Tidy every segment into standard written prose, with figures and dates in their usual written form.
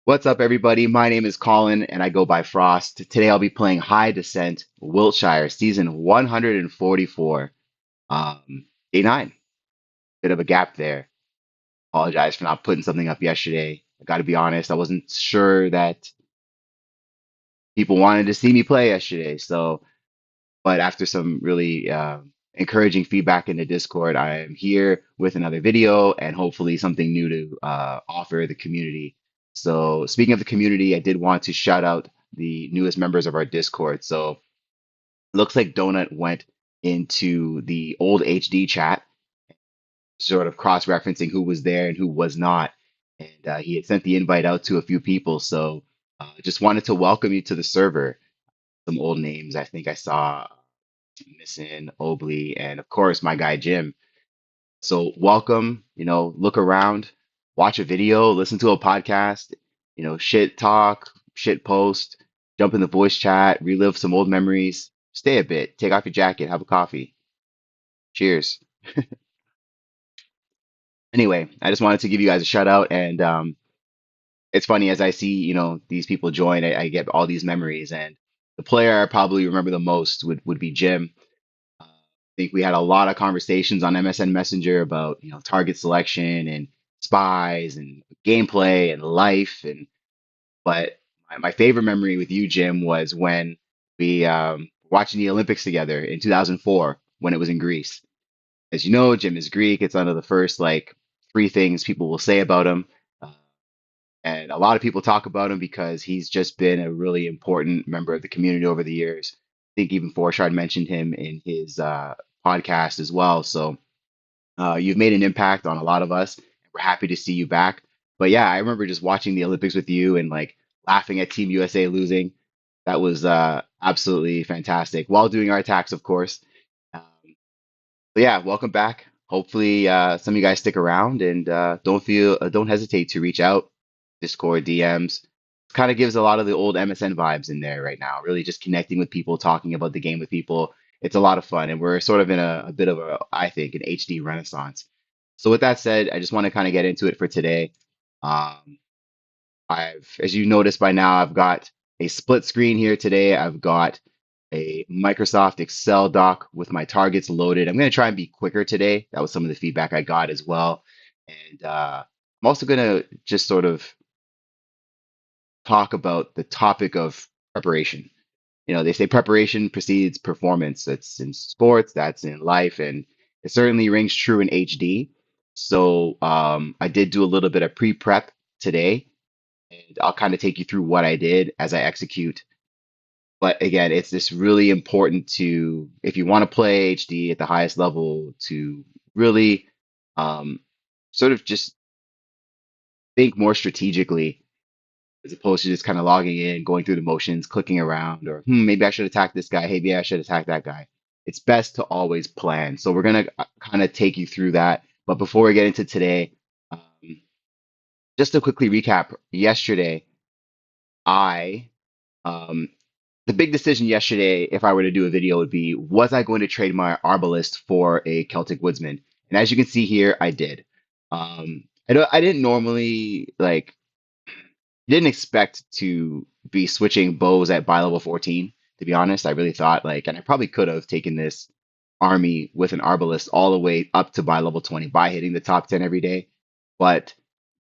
What's up, everybody? My name is Colin, and I go by Frost. Today, I'll be playing High Descent, Wiltshire, season 144, day 9. Bit of a gap there. Apologize for not putting something up yesterday. I got to be honest, I wasn't sure that people wanted to see me play yesterday. But after some really encouraging feedback in the Discord, I am here with another video and hopefully something new to offer the community. So, speaking of the community, I did want to shout out the newest members of our Discord. So, looks like Donut went into the old HD chat, sort of cross-referencing who was there and who was not. And he had sent the invite out to a few people. So, just wanted to welcome you to the server. Some old names I think I saw Missing, Obley, and of course my guy Jim. So welcome, look around, watch a video, listen to a podcast, shit talk, shit post, jump in the voice chat, relive some old memories, stay a bit, take off your jacket, have a coffee. Cheers. Anyway, I just wanted to give you guys a shout out and it's funny as I see, these people join, I get all these memories and the player I probably remember the most would be Jim. I think we had a lot of conversations on MSN Messenger about, target selection and spies and gameplay and life. But my favorite memory with you, Jim, was when we watching the Olympics together in 2004 when it was in Greece. As you know, Jim is Greek. It's one of the first like three things people will say about him. Uh, and a lot of people talk about him because he's just been a really important member of the community over the years. I think even Forshard mentioned him in his podcast as well. So you've made an impact on a lot of us. We're happy to see you back. But yeah, I remember just watching the Olympics with you and like laughing at Team USA losing. That was absolutely fantastic while doing our attacks, of course. Um, but yeah, welcome back. Hopefully, some of you guys stick around and don't hesitate to reach out. Discord DMs. Kind of gives a lot of the old MSN vibes in there right now. Really just connecting with people, talking about the game with people. It's a lot of fun, and we're sort of in a bit of I think, an HD renaissance. So with that said, I just want to kind of get into it for today. Um, as you noticed by now, I've got a split screen here today. I've got a Microsoft Excel doc with my targets loaded. I'm going to try and be quicker today. That was some of the feedback I got as well. And I'm also going to just sort of talk about the topic of preparation. They say preparation precedes performance. That's in sports, that's in life, and it certainly rings true in HD. So I did do a little bit of pre-prep today, and I'll kind of take you through what I did as I execute. But again, it's just really important to, if you want to play HD at the highest level, to really um, sort of just think more strategically as opposed to just kind of logging in, going through the motions, clicking around, or maybe I should attack this guy. Hey, maybe I should attack that guy. It's best to always plan. So we're gonna kind of take you through that. But before we get into today, um, just to quickly recap, yesterday I um, the big decision yesterday, if I were to do a video, would be was I going to trade my Arbalist for a Celtic Woodsman? And as you can see here, I did. I didn't normally like didn't expect to be switching bows at by level 14, to be honest. I really thought like, and I probably could have taken this army with an Arbalist all the way up to by level 20 by hitting the top 10 every day. But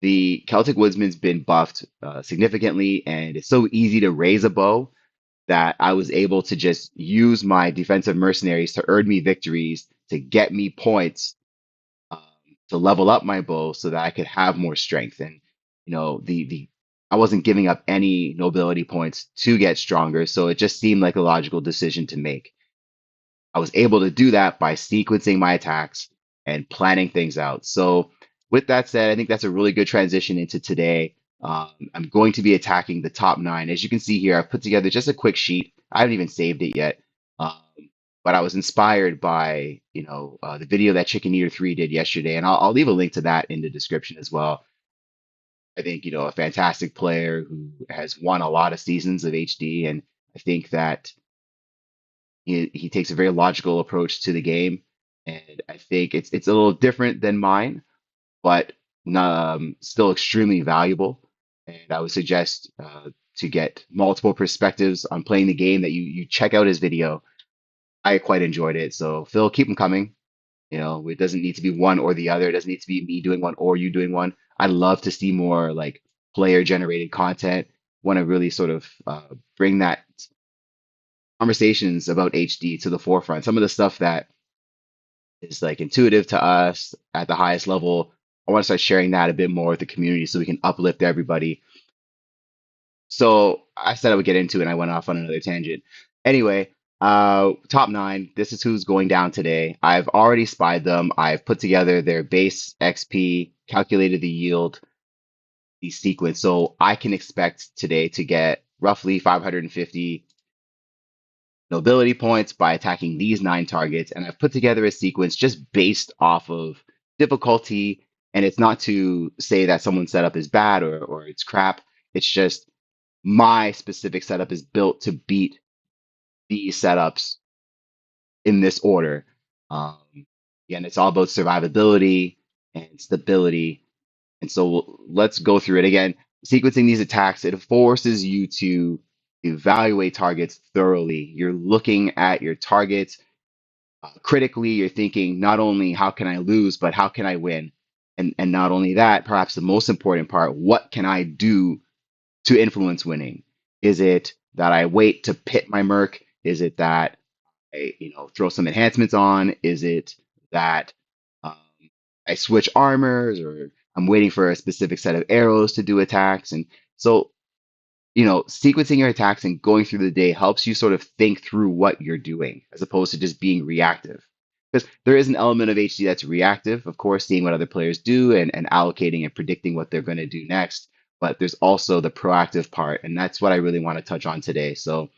the Celtic Woodsman's been buffed significantly, and it's so easy to raise a bow that I was able to just use my defensive mercenaries to earn me victories, to get me points, um, to level up my bow so that I could have more strength. And the I wasn't giving up any nobility points to get stronger, so it just seemed like a logical decision to make. I was able to do that by sequencing my attacks and planning things out. So, with that said, I think that's a really good transition into today. I'm going to be attacking the top nine. As you can see here, I've put together just a quick sheet. I haven't even saved it yet, um, but I was inspired by the video that Chicken Eater 3 did yesterday, and I'll leave a link to that in the description as well. I think a fantastic player who has won a lot of seasons of HD, and I think that he takes a very logical approach to the game, and I think it's a little different than mine, but still extremely valuable. And I would suggest to get multiple perspectives on playing the game that you check out his video. I quite enjoyed it. So Phil, keep them coming. You know, it doesn't need to be one or the other. It doesn't need to be me doing one or you doing one. I'd love to see more like player generated content. Want to really sort of bring that conversations about HD to the forefront. Some of the stuff that is like intuitive to us at the highest level. I want to start sharing that a bit more with the community so we can uplift everybody. So I said I would get into it and I went off on another tangent. Anyway, top nine. This is who's going down today. I've already spied them. I've put together their base XP, calculated the yield, the sequence. So I can expect today to get roughly 550 nobility points by attacking these nine targets. And I've put together a sequence just based off of difficulty. And it's not to say that someone's setup is bad or it's crap. It's just my specific setup is built to beat these setups in this order. Um, Again, it's all about survivability and stability. And so let's go through it again. Sequencing these attacks, it forces you to evaluate targets thoroughly. You're looking at your targets critically. You're thinking not only how can I lose, but how can I win? And not only that, perhaps the most important part, what can I do to influence winning? Is it that I wait to pit my merc? Is it that I, throw some enhancements on? Is it that um, I switch armors, or I'm waiting for a specific set of arrows to do attacks? And so, sequencing your attacks and going through the day helps you sort of think through what you're doing as opposed to just being reactive. Because there is an element of HD that's reactive, of course, seeing what other players do and allocating and predicting what they're going to do next. But there's also the proactive part, and that's what I really want to touch on today. So,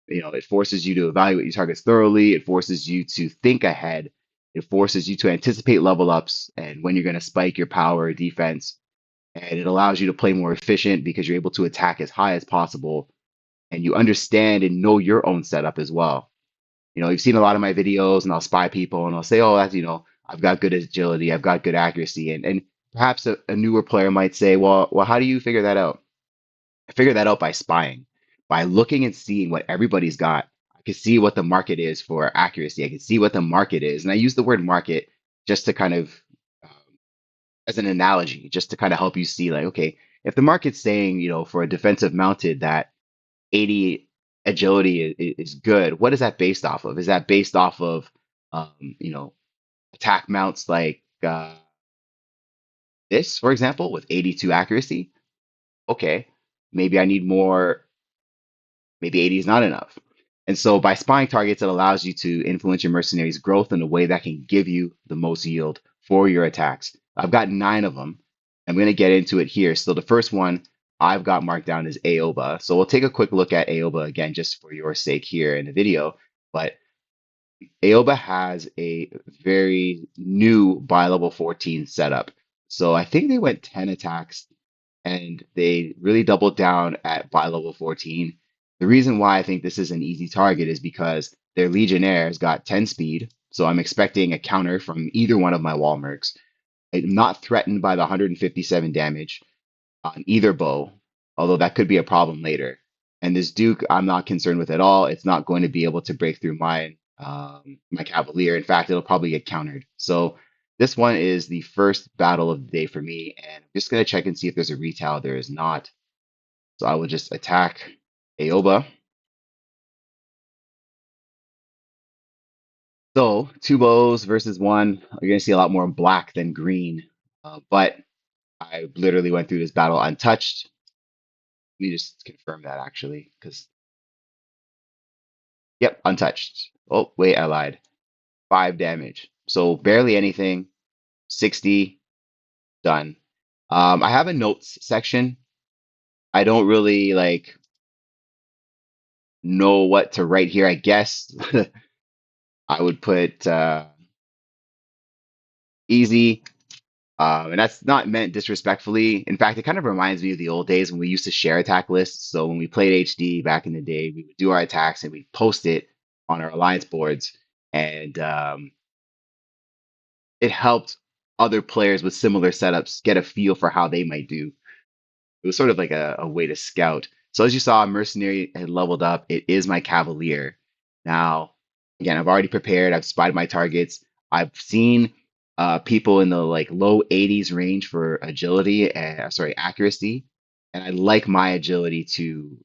it forces you to evaluate your targets thoroughly. It forces you to think ahead. It forces you to anticipate level ups and when you're going to spike your power or defense. And it allows you to play more efficient because you're able to attack as high as possible. And you understand and know your own setup as well. You've seen a lot of my videos and I'll spy people and I'll say, oh, that's, I've got good agility, I've got good accuracy. And perhaps a newer player might say, well, how do you figure that out? I figured that out by spying, by looking and seeing what everybody's got. I could see what the market is for accuracy. I could see what the market is. And I use the word market just to kind of, as an analogy, just to kind of help you see, like, okay, if the market's saying, for a defensive mounted that 80 agility is good, what is that based off of? Is that based off of, attack mounts like this, for example, with 82 accuracy? Okay, maybe I need more. Maybe 80 is not enough. And so by spying targets, it allows you to influence your mercenary's growth in a way that can give you the most yield for your attacks. I've got nine of them. I'm going to get into it here. So the first one I've got marked down is Aoba. So we'll take a quick look at Aoba again, just for your sake here in the video. But Aoba has a very new bi-level 14 setup. So I think they went 10 attacks and they really doubled down at by level 14. The reason why I think this is an easy target is because their Legionnaires got 10 speed, so I'm expecting a counter from either one of my wall mercs. I'm not threatened by the 157 damage on either bow, although that could be a problem later. And this Duke, I'm not concerned with at all. It's not going to be able to break through my Cavalier. In fact, it'll probably get countered. So this one is the first battle of the day for me, and I'm just gonna check and see if there's a retail. There is not. So I will just attack Aoba. So two bows versus one. You're gonna see a lot more black than green. But I literally went through this battle untouched. Let me just confirm that actually, because yep, untouched. Oh, wait, I lied. 5 damage. So barely anything. 60, done. I have a notes section. I don't really like know what to write here. I guess I would put easy. And that's not meant disrespectfully. In fact, it kind of reminds me of the old days when we used to share attack lists. So when we played HD back in the day, we would do our attacks and we'd post it on our alliance boards. And it helped other players with similar setups get a feel for how they might do. It was sort of like a way to scout. So as you saw, Mercenary had leveled up. It is my Cavalier. Now, again, I've already prepared. I've spotted my targets. I've seen people in the like low 80s range for agility and sorry, accuracy. And I like my agility to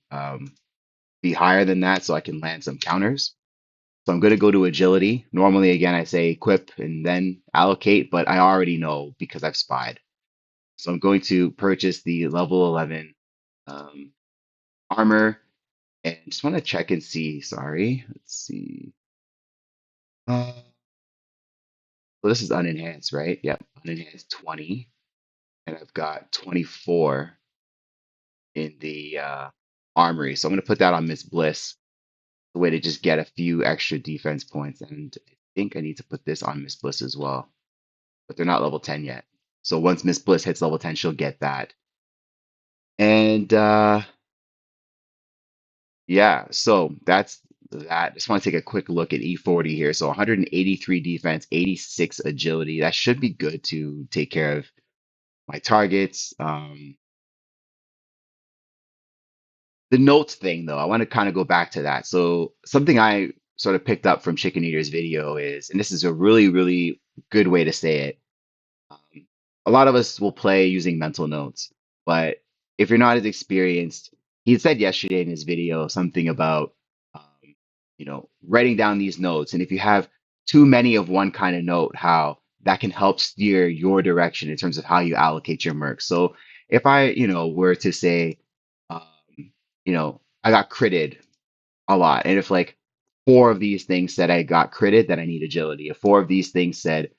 be higher than that so I can land some counters. So I'm going to go to agility. Normally, again, I say equip and then allocate, but I already know because I've spied. So I'm going to purchase the level 11 um, armor and just want to check and see. Sorry, let's see. So this is unenhanced, right? Yep, unenhanced 20, and I've got 24 in the armory. So I'm going to put that on Miss Bliss, the way to just get a few extra defense points. And I think I need to put this on Miss Bliss as well, but they're not level 10 yet. So once Miss Bliss hits level 10, she'll get that. And yeah, so that's that. Just want to take a quick look at E40 here. So 183 defense, 86 agility. That should be good to take care of my targets. The notes thing, though, I want to kind of go back to that. So something I sort of picked up from Chicken Eater's video is, and this is a really, really good way to say it. Um, a lot of us will play using mental notes, but if you're not as experienced, he said yesterday in his video something about, writing down these notes. And if you have too many of one kind of note, how that can help steer your direction in terms of how you allocate your mercs. So if I, were to say, um, I got critted a lot, and if like four of these things said I got critted, then I need agility. If four of these things said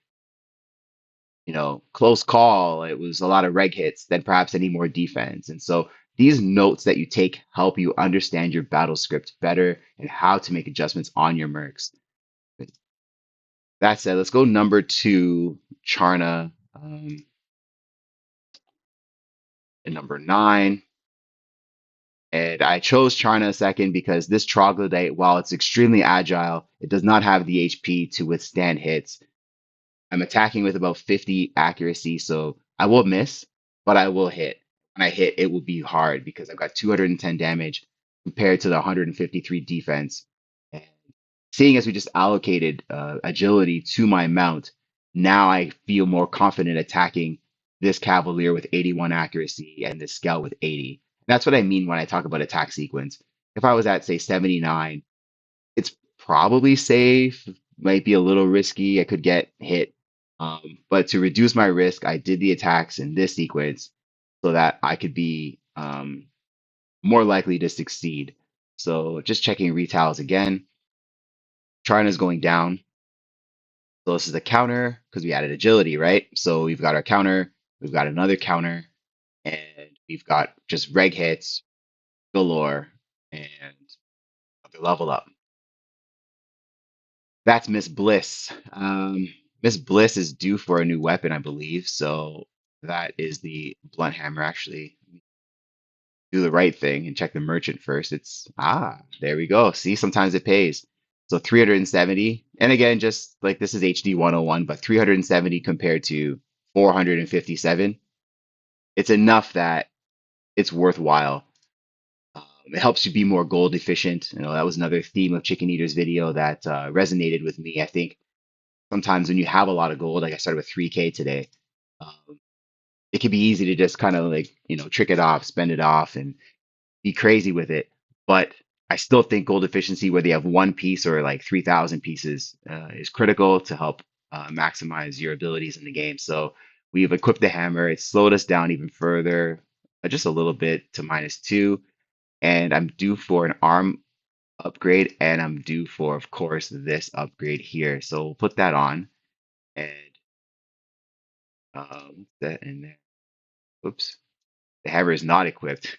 close call, it was a lot of reg hits, then perhaps I need more defense. And so these notes that you take help you understand your battle script better and how to make adjustments on your mercs. With that said, let's go number two, Charna, and number nine. And I chose Charna second because this troglodyte, while it's extremely agile, it does not have the HP to withstand hits. I'm attacking with about 50 accuracy, so I will miss, but I will hit. When I hit, it will be hard because I've got 210 damage compared to the 153 defense. And seeing as we just allocated agility to my mount, now I feel more confident attacking this Cavalier with 81 accuracy and this Scout with 80. That's what I mean when I talk about attack sequence. If I was at, say, 79, it's probably safe, might be a little risky. I could get hit. But to reduce my risk, I did the attacks in this sequence so that I could be more likely to succeed. So just checking retails again. China's going down. So this is a counter because we added agility, right? So we've got our counter, we've got another counter, and we've got just reg hits galore and another level up. That's Miss Bliss. Miss Bliss is due for a new weapon, I believe. So that is the blunt hammer. Actually, do the right thing and check the merchant first. There we go. See, sometimes it pays. So 370, and again, just like this is HD 101, but 370 compared to 457, it's enough that it's worthwhile. It helps you be more gold efficient. That was another theme of Chicken Eater's video that resonated with me. I think sometimes when you have a lot of gold, like I started with 3K today, um, it can be easy to just kind of like, trick it off, spend it off, and be crazy with it. But I still think gold efficiency, whether you have one piece or like 3,000 pieces, is critical to help maximize your abilities in the game. So we've equipped the hammer. It slowed us down even further, just a little bit to -2. And I'm due for an arm upgrade, and I'm due for, of course, this upgrade here. So we'll put that on. And that in there. Oops, the hammer is not equipped.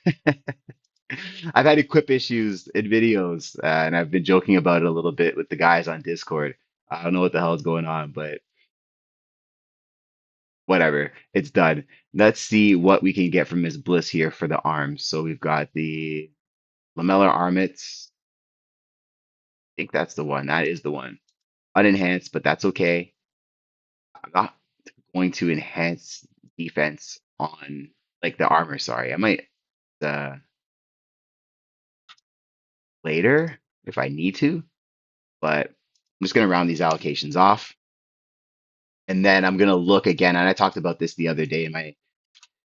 I've had equip issues in videos, and I've been joking about it a little bit with the guys on Discord. I don't know what the hell is going on, but whatever. It's done. Let's see what we can get from Miss Bliss here for the arms. So we've got the lamellar armets. I think that's the one. That is the one. Unenhanced, but that's okay. I'm not going to enhance defense on like the armor, sorry. I might later if I need to, but I'm just gonna round these allocations off. And then I'm gonna look again, and I talked about this the other day in my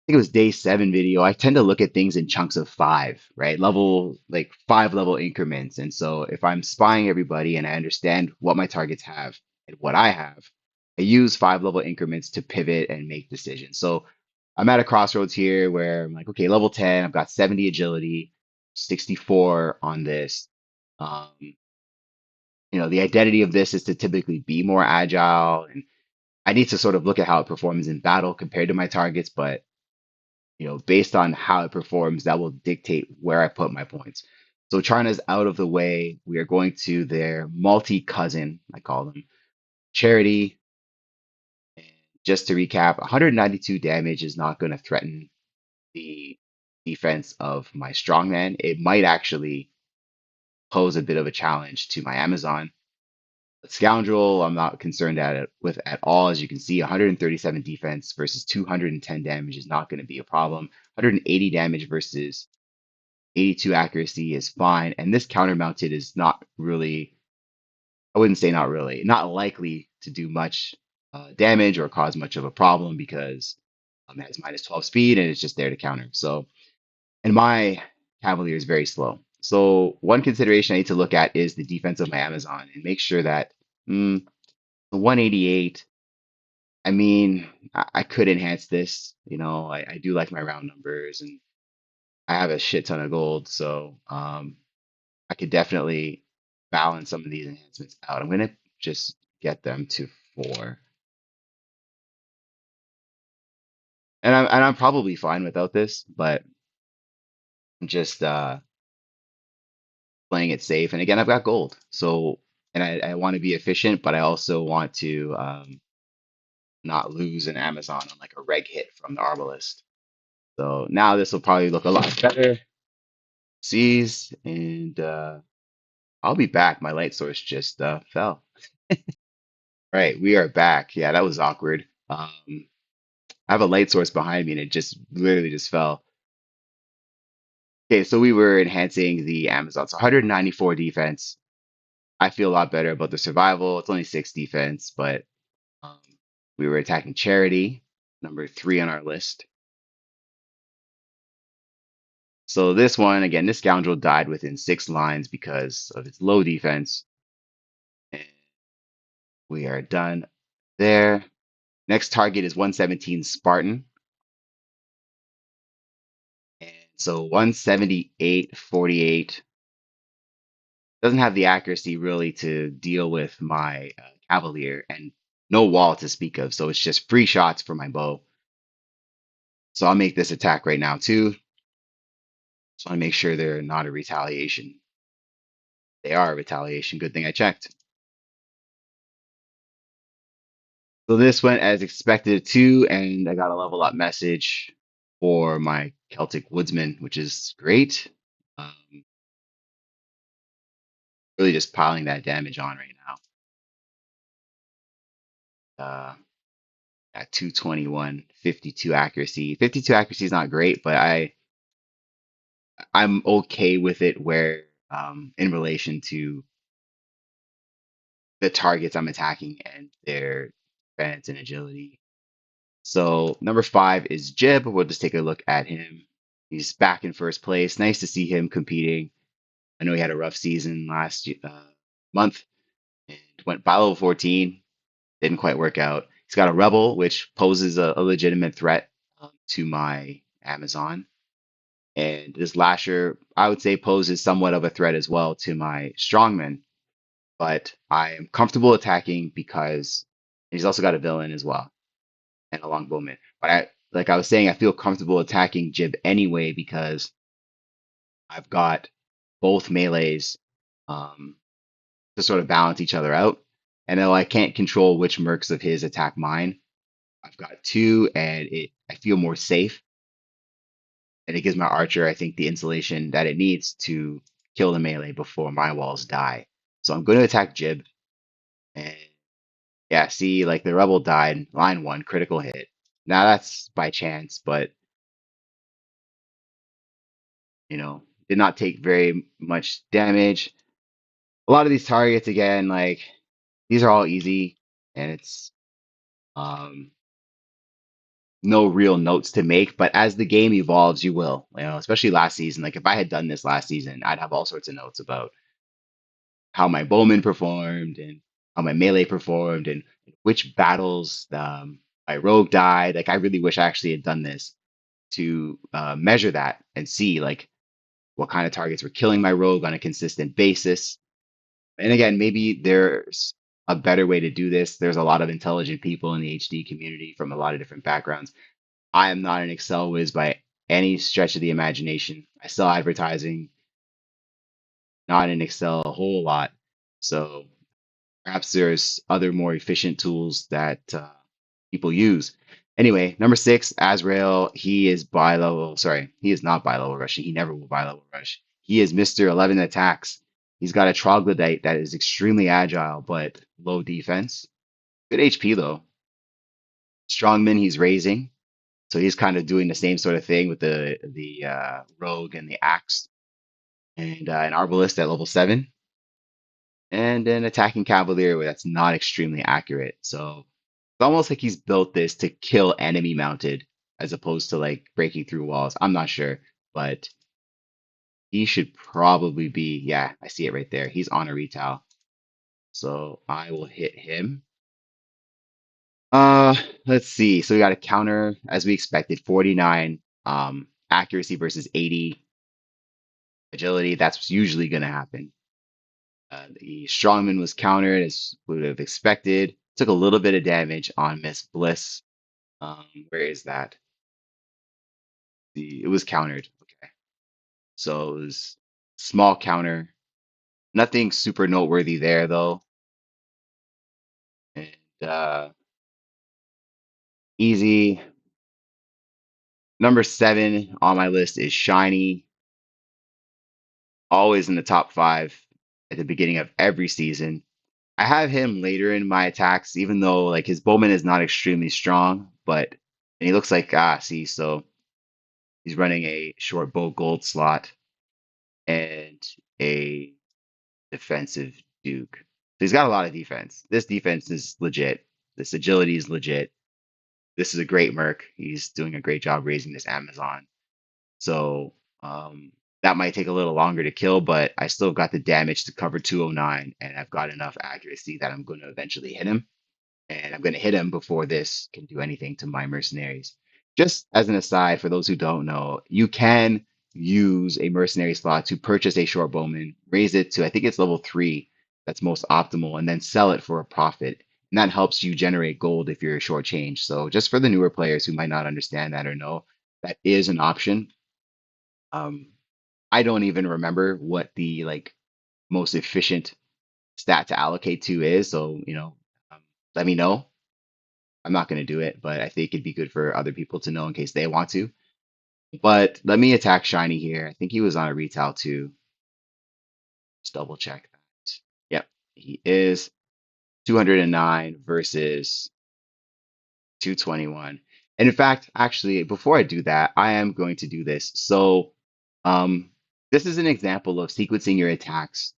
think it was day 7 video. I tend to look at things in chunks of five, right? Level, like 5 level increments. And so if I'm spying everybody and I understand what my targets have and what I have, I use 5 level increments to pivot and make decisions. So I'm at a crossroads here where I'm like, okay, level 10, I've got 70 agility, 64 on this. Um, the identity of this is to typically be more agile, and I need to sort of look at how it performs in battle compared to my targets, but based on how it performs, that will dictate where I put my points. So Charna's out of the way. We are going to their multi-cousin, I call them, Charity. And just to recap, 192 damage is not going to threaten the defense of my strongman. It might actually pose a bit of a challenge to my Amazon. But Scoundrel, I'm not concerned with at all. As you can see, 137 defense versus 210 damage is not going to be a problem. 180 damage versus 82 accuracy is fine. And this counter mounted is not really, I wouldn't say not really, not likely to do much damage or cause much of a problem because it has minus 12 speed and it's just there to counter. So, and my Cavalier is very slow. So, one consideration I need to look at is the defense of my Amazon and make sure that the 188, I mean, I could enhance this. I do like my round numbers and I have a shit ton of gold. So, I could definitely balance some of these enhancements out. I'm gonna just get them to 4, and I'm probably fine without this, but I'm just playing it safe. And again, I've got gold, so and I want to be efficient, but I also want to not lose an Amazon on like a reg hit from the Arbalist. So now this will probably look a lot better. Sees and I'll be back. My light source just fell. Right, we are back. Yeah, that was awkward. I have a light source behind me and it just literally just fell. Okay, so we were enhancing the Amazon. So 194 defense. I feel a lot better about the survival. It's only 6 defense, but um, we were attacking Charity, number 3 on our list. So this one, again, this scoundrel died within 6 lines because of its low defense. And we are done there. Next target is 117 Spartan. And so 178, 48 doesn't have the accuracy really to deal with my Cavalier and no wall to speak of. So it's just free shots for my bow. So I'll make this attack right now too. So I make sure they're not a retaliation. They are a retaliation. Good thing I checked. So this went as expected too, and I got a level up message for my Celtic Woodsman, which is great. Um, really just piling that damage on right now. At 221, 52 accuracy. 52 accuracy is not great, but I'm okay with it where in relation to the targets I'm attacking and their defense and agility. So number 5 is Jib. We'll just take a look at him. He's back in first place. Nice to see him competing. I know he had a rough season last month and went by level 14. Didn't quite work out. He's got a Rebel, which poses a legitimate threat to my Amazon. And this Lasher, I would say, poses somewhat of a threat as well to my Strongman. But I am comfortable attacking because he's also got a villain as well and a longbowman. But like I was saying, I feel comfortable attacking Jib anyway because I've got both melees um, to sort of balance each other out. And though I can't control which mercs of his attack mine, I've got two, and I feel more safe, and it gives my archer, I think, the insulation that it needs to kill the melee before my walls die. So I'm going to attack Jib, and yeah, see, like the rebel died, line 1, critical hit. Now that's by chance, but did not take very much damage. A lot of these targets, again, like these are all easy, and it's um, no real notes to make. But as the game evolves, you will, especially last season. Like if I had done this last season, I'd have all sorts of notes about how my bowman performed and how my melee performed and which battles my rogue died. Like I really wish I actually had done this to measure that and see like what kind of targets were killing my rogue on a consistent basis. And again, maybe there's a better way to do this. There's a lot of intelligent people in the HD community from a lot of different backgrounds. I am not an Excel whiz by any stretch of the imagination. I sell advertising, not in Excel a whole lot. So perhaps there's other more efficient tools that people use. Anyway, number six, Azrael. He is bi level. Sorry, he is not bi level rushing. He never will bi level rush. He is Mr. 11 attacks. He's got a troglodyte that is extremely agile but low defense. Good HP though. Strongman, he's raising. So he's kind of doing the same sort of thing with the rogue and the axe, and an arbalist at level 7, and an attacking cavalier that's not extremely accurate. So it's almost like he's built this to kill enemy mounted as opposed to like breaking through walls. I'm not sure, but he should probably be. Yeah, I see it right there. He's on a retail, so I will hit him. Uh, let's see. So we got a counter as we expected, 49 accuracy versus 80 agility. That's usually going to happen. The strongman was countered as we would have expected. Took a little bit of damage on Miss Bliss. Where is that? It was countered. Okay, so it was small counter. Nothing super noteworthy there though. And easy. Number 7 on my list is Shiny. Always in the top 5 at the beginning of every season. I have him later in my attacks, even though like his bowman is not extremely strong, but and he looks like see, so he's running a short bow gold slot and a defensive duke. So he's got a lot of defense. This defense is legit. This agility is legit. This is a great merc. He's doing a great job raising this Amazon. So that might take a little longer to kill, but I still got the damage to cover 209, and I've got enough accuracy that I'm going to eventually hit him. And I'm going to hit him before this can do anything to my mercenaries. Just as an aside, for those who don't know, you can use a mercenary slot to purchase a short bowman, raise it to, I think it's level 3, that's most optimal, and then sell it for a profit. And that helps you generate gold if you're short change. So just for the newer players who might not understand that or know, that is an option. Um, I don't even remember what the like most efficient stat to allocate to is. So, let me know. I'm not going to do it, but I think it'd be good for other people to know in case they want to. But let me attack Shiny here. I think he was on a retail too. Just double check that. Yep, he is 209 versus 221. And in fact, actually, before I do that, I am going to do this. So, um, this is an example of sequencing your attacks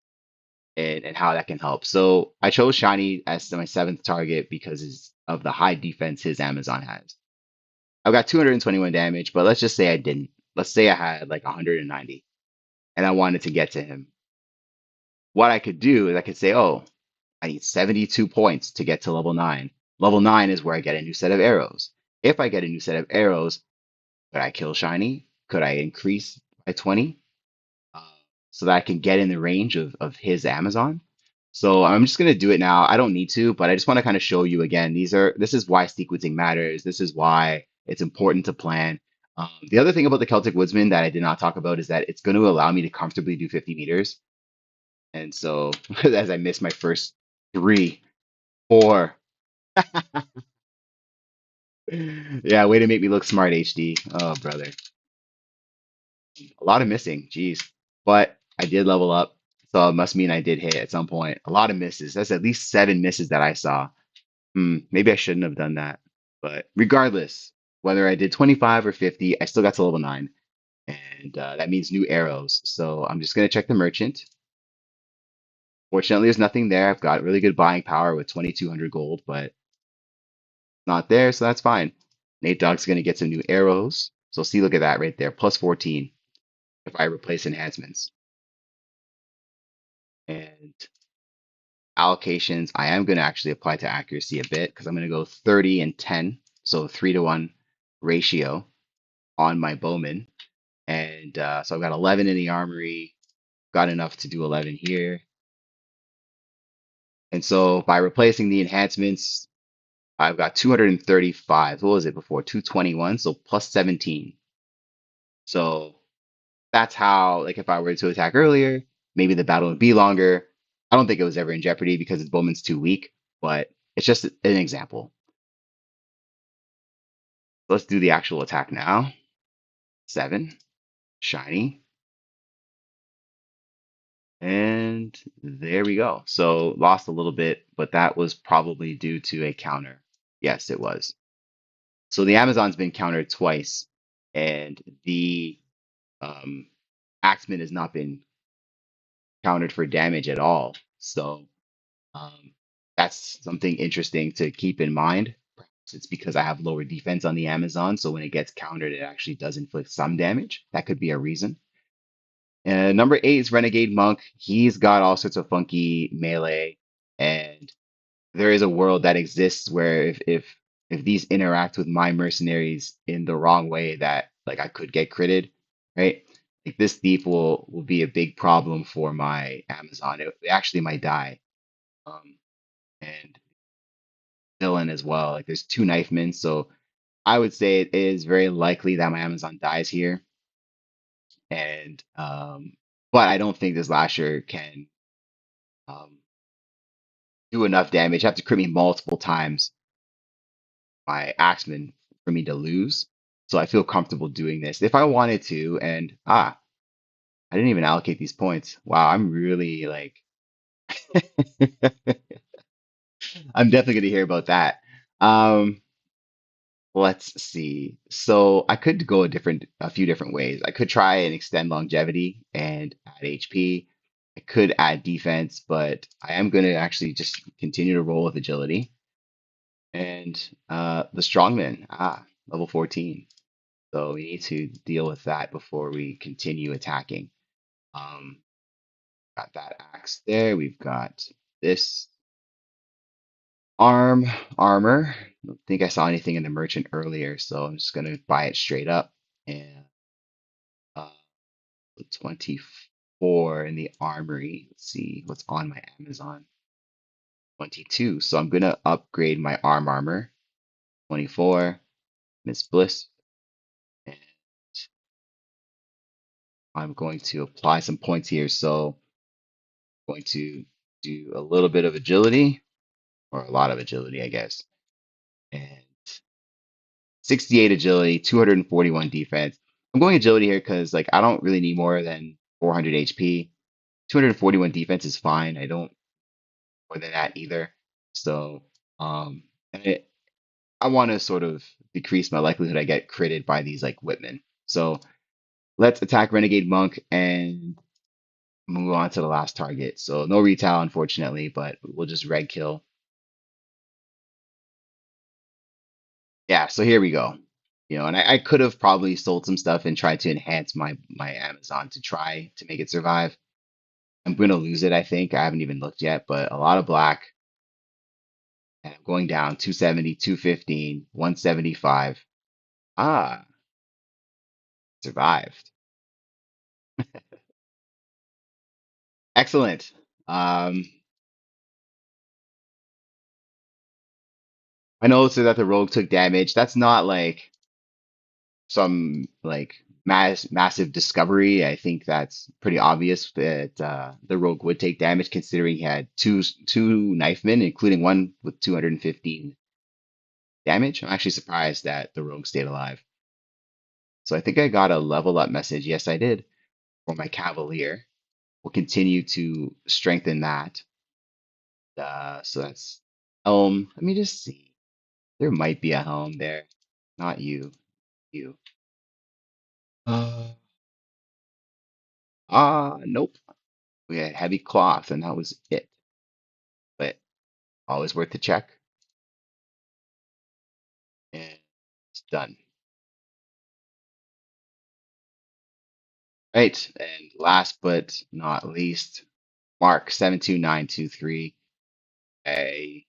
and how that can help. So I chose Shiny as my 7th target because of the high defense his Amazon has. I've got 221 damage, but let's just say I didn't. Let's say I had like 190 and I wanted to get to him. What I could do is I could say, oh, I need 72 points to get to level 9. Level 9 is where I get a new set of arrows. If I get a new set of arrows, could I kill Shiny? Could I increase by 20 uh, so that I can get in the range of his Amazon? So I'm just gonna do it now. I don't need to, but I just want to kind of show you again. This is why sequencing matters. This is why it's important to plan. The other thing about the Celtic Woodsman that I did not talk about is that it's going to allow me to comfortably do 50 meters. And so as I miss my first 3, 4, yeah, way to make me look smart, HD. Oh, brother, a lot of missing. Jeez, but I did level up, so it must mean I did hit at some point. A lot of misses. That's at least 7 misses that I saw. Maybe I shouldn't have done that. But regardless, whether I did 25 or 50, I still got to level 9. And and that means new arrows. So I'm just gonna check the merchant. Fortunately, there's nothing there. I've got really good buying power with 2,200 gold, but not there, so that's fine. Nate Dogg's gonna get some new arrows. So see, look at that right there, plus 14 if I replace enhancements. And allocations, I am gonna actually apply to accuracy a bit because I'm gonna go 30 and 10, so 3-to-1 ratio on my bowman. And so I've got 11 in the armory, got enough to do 11 here. And so by replacing the enhancements, I've got 235. What was it before? 221, so plus 17. So that's how, like, if I were to attack earlier, maybe the battle would be longer. I don't think it was ever in jeopardy because his bowman's too weak, but it's just an example. Let's do the actual attack now. 7, shiny. And there we go. So lost a little bit, but that was probably due to a counter. Yes, it was. So the Amazon's been countered twice, and the um, Axeman has not been countered for damage at all. So um, that's something interesting to keep in mind. Perhaps it's because I have lower defense on the Amazon, so when it gets countered, it actually does inflict some damage. That could be a reason. Number 8 is Renegade Monk. He's got all sorts of funky melee, and there is a world that exists where if these interact with my mercenaries in the wrong way, that like I could get critted, right? Like this thief will be a big problem for my Amazon. It actually might die. Um, and villain as well. Like there's two knife men, so I would say it is very likely that my Amazon dies here. And but I don't think this Lasher can um do enough damage. Have to crit me multiple times my Axeman for me to lose. So I feel comfortable doing this if I wanted to. And I didn't even allocate these points. Wow, I'm really like I'm definitely gonna hear about that. Um, let's see. So I could go a few different ways. I could try and extend longevity and add HP. I could add defense, but I am gonna actually just continue to roll with agility. And the strongman, level 14. So we need to deal with that before we continue attacking. Um, got that axe there. We've got this armor. I don't think I saw anything in the merchant earlier, so I'm just gonna buy it straight up. And uh, 24 in the armory. Let's see what's on my Amazon. 22. So I'm gonna upgrade my armor. 24. Miss Bliss. And I'm going to apply some points here. So I'm going to do a little bit of agility, or a lot of agility, I guess. And 68 agility, 241 defense. I'm going agility here because like I don't really need more than 400 HP. 241 defense is fine. I don't more than that either. So and I want to sort of decrease my likelihood I get critted by these like Whitmen. So let's attack Renegade Monk and move on to the last target. So no retail, unfortunately, but we'll just red kill. Yeah, so here we go. And I could have probably sold some stuff and tried to enhance my Amazon to try to make it survive. I'm gonna lose it, I think. I haven't even looked yet, but a lot of black. And I'm going down 270, 215, 175. Ah, survived. Excellent. Um, I noticed that the rogue took damage. That's not like some like massive discovery. I think that's pretty obvious that the rogue would take damage considering he had two knife men, including one with 215 damage. I'm actually surprised that the rogue stayed alive. So I think I got a level up message. Yes, I did for my cavalier. We'll continue to strengthen that. So that's helm. Let me just see. There might be a helm there. Not you. You. Nope. We had heavy cloth, and that was it. But always worth the check, and it's done. Right. And last but not least, Mark 72923. I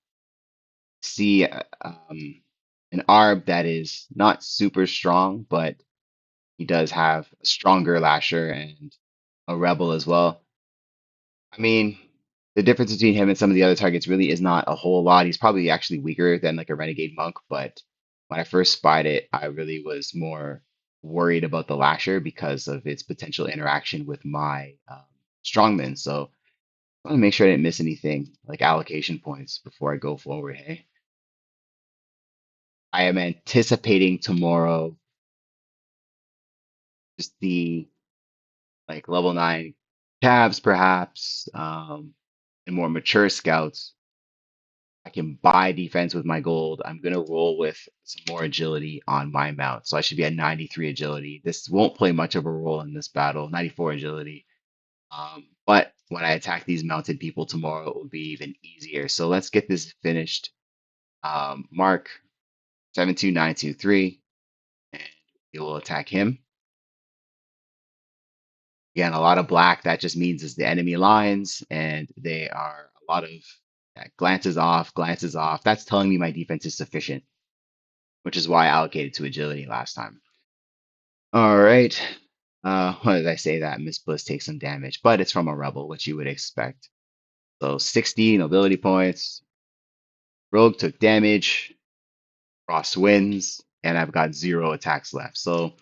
see an arb that is not super strong, but he does have a stronger lasher and a rebel as well. I mean, the difference between him and some of the other targets really is not a whole lot. He's probably actually weaker than like a renegade monk, but when I first spied it, I really was more worried about the lasher because of its potential interaction with my strongman. So I want to make sure I didn't miss anything like allocation points before I go forward. Hey, I am anticipating tomorrow just the like level 9 cabs, perhaps, and more mature scouts. I can buy defense with my gold. I'm going to roll with some more agility on my mount. So I should be at 93 agility. This won't play much of a role in this battle, 94 agility. But when I attack these mounted people tomorrow, it will be even easier. So let's get this finished. Mark 72923, and we will attack him. Again, a lot of black. That just means it's the enemy lines, and they are a lot of yeah, glances off, glances off. That's telling me my defense is sufficient, which is why I allocated to agility last time. All right. What did I say that? Miss Bliss takes some damage, but it's from a rebel, which you would expect. So 60 nobility points. Rogue took damage. Frost wins, and I've got 0 attacks left. So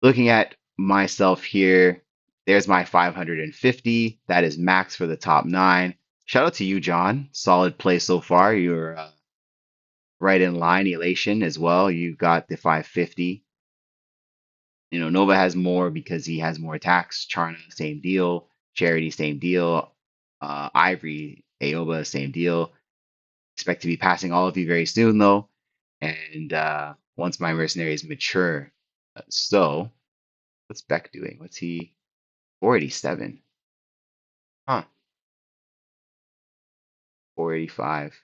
looking at myself here, there's my 550. That is max for the top 9. Shout out to you, John. Solid play so far. You're right in line. Elation as well. You got the 550. You know, Nova has more because he has more attacks. Charna, same deal. Charity, same deal. Ivory, Aoba, same deal. Expect to be passing all of you very soon, though. And once my mercenaries mature. So, what's Beck doing? What's he? 487. Huh. 485.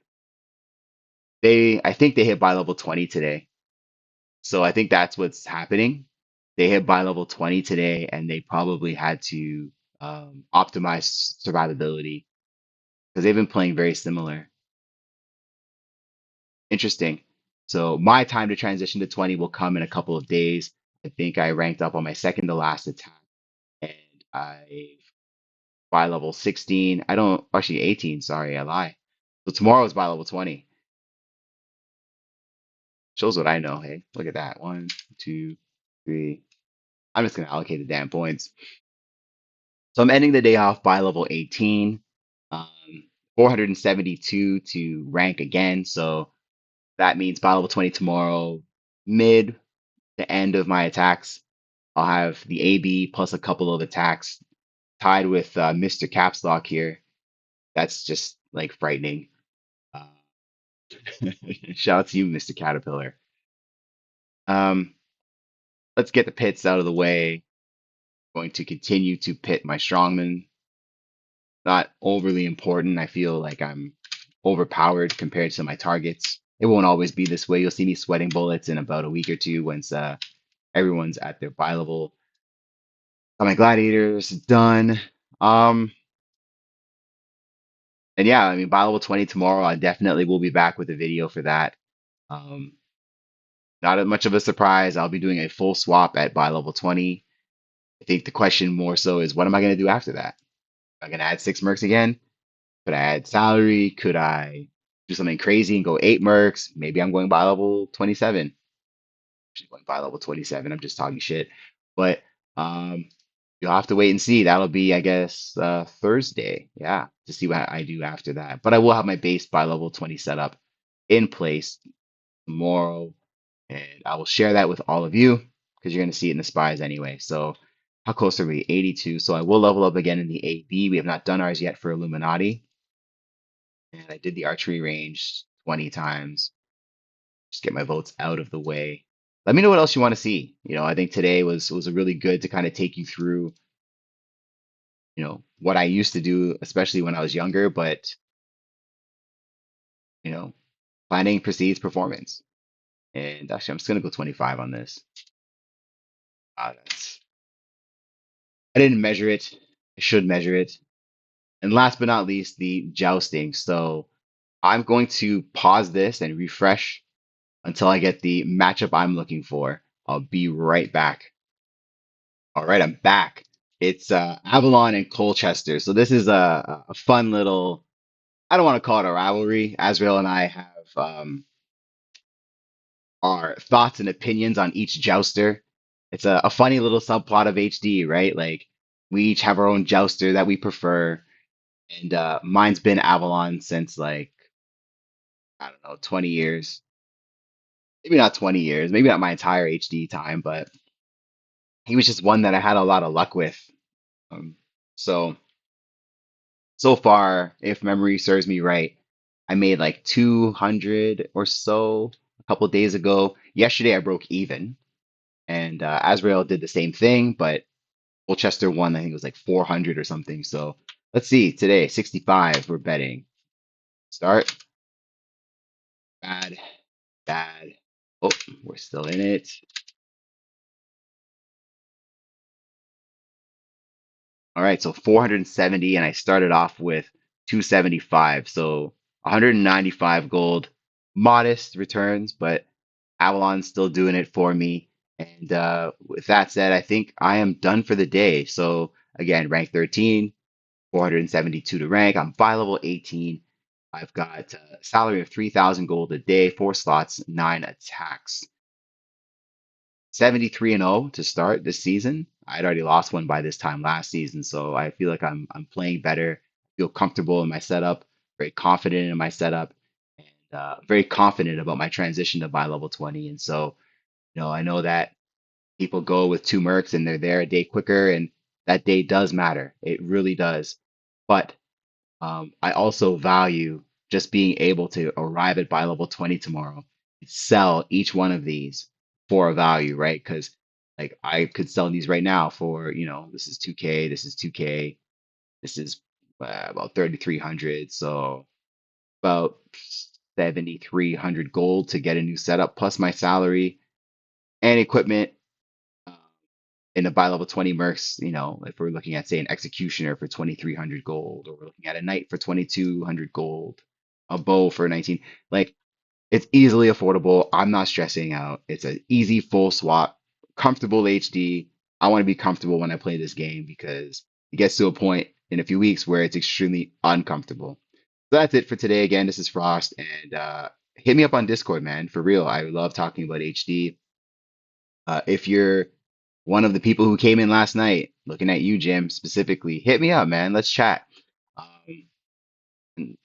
I think they hit by level 20 today. So I think that's what's happening. They hit by level 20 today, and they probably had to optimize survivability because they've been playing very similar. Interesting. So my time to transition to 20 will come in a couple of days. I think I ranked up on my second to last attack, and I by level 16. I don't actually 18. Sorry, I lie. So tomorrow is by level 20. Shows what I know. Hey, look at that. One, two, three. I'm just gonna allocate the damn points. So I'm ending the day off by level 18. 472 to rank again. So that means by level 20 tomorrow, mid to end of my attacks, I'll have the AB plus a couple of attacks tied with Mr. Capslock here. That's just like frightening. Uh, shout out to you, Mr. Caterpillar. Um, let's get the pits out of the way. Going to continue to pit my strongman. Not overly important. I feel like I'm overpowered compared to my targets. It won't always be this way. You'll see me sweating bullets in about a week or two once everyone's at their buy level. Got my gladiators done. Um, and yeah, I mean, buy level 20 tomorrow. I definitely will be back with a video for that. Um, not much of a surprise. I'll be doing a full swap at buy level 20. I think the question more so is what am I going to do after that? Am I going to add 6 mercs again? Could I add salary? Could I do something crazy and go 8 mercs? Maybe I'm going by level 27. Actually going by level 27. I'm just talking shit. But you'll have to wait and see. That'll be, I guess, Thursday. Yeah, to see what I do after that. But I will have my base by level 20 set up in place tomorrow. And I will share that with all of you because you're going to see it in the spies anyway. So how close are we? 82. So I will level up again in the AB. We have not done ours yet for Illuminati. And I did the archery range 20 times. Just get my votes out of the way. Let me know what else you want to see. You know, I think today was a really good to kind of take you through what I used to do, especially when I was younger, but you know, finding Precedes performance. And actually, I'm just gonna go 25 on this. That's, I didn't measure it. I should measure it. And last but not least, the jousting. So I'm going to pause this and refresh until I get the matchup I'm looking for. I'll be right back. All right, I'm back. It's Avalon and Colchester. So this is a fun little, I don't want to call it a rivalry. Azrael and I have our thoughts and opinions on each jouster. It's a funny little subplot of HD, right? Like we each have our own jouster that we prefer. And mine's been Avalon since like, I don't know, 20 years. Maybe not 20 years, maybe not my entire HD time, but he was just one that I had a lot of luck with. Um, so so far, if memory serves me right, I made like 200 or so a couple of days ago. Yesterday, I broke even, and Azrael did the same thing, but Wilchester won. I think it was like 400 or something. So let's see. Today, 65. We're betting. Start. Bad. Bad. Oh, we're still in it. All right, so 470, and I started off with 275. So 195 gold, modest returns, but Avalon's still doing it for me. And with that said, I think I am done for the day. So again, rank 13, 472 to rank. I'm buy level 18. I've got a salary of 3,000 gold a day, 4 slots, 9 attacks. 73 and 0 to start this season. I'd already lost one by this time last season, so I feel like I'm playing better. Feel comfortable in my setup, very confident in my setup, and very confident about my transition to buy level 20. And so, I know that people go with 2 mercs and they're there a day quicker, and that day does matter. It really does. But I also value just being able to arrive at buy level 20 tomorrow, sell each one of these for a value, right? Because like I could sell these right now for, this is 2K, this is 2K, this is about 3,300. So about 7,300 gold to get a new setup plus my salary and equipment. uh, in a buy level 20 mercs, if we're looking at, say, an executioner for 2,300 gold, or we're looking at a knight for 2,200 gold, a bow for 19, like it's easily affordable. I'm not stressing out. It's an easy full swap, comfortable HD. I want to be comfortable when I play this game because it gets to a point in a few weeks where it's extremely uncomfortable. So that's it for today. Again, this is FrosT, and hit me up on Discord, man. For real, I love talking about HD. If you're one of the people who came in last night, looking at you, Jim, specifically, hit me up, man. Let's chat.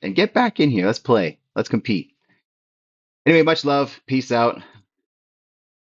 And get back in here. Let's play. Let's compete. Anyway, much love. Peace out.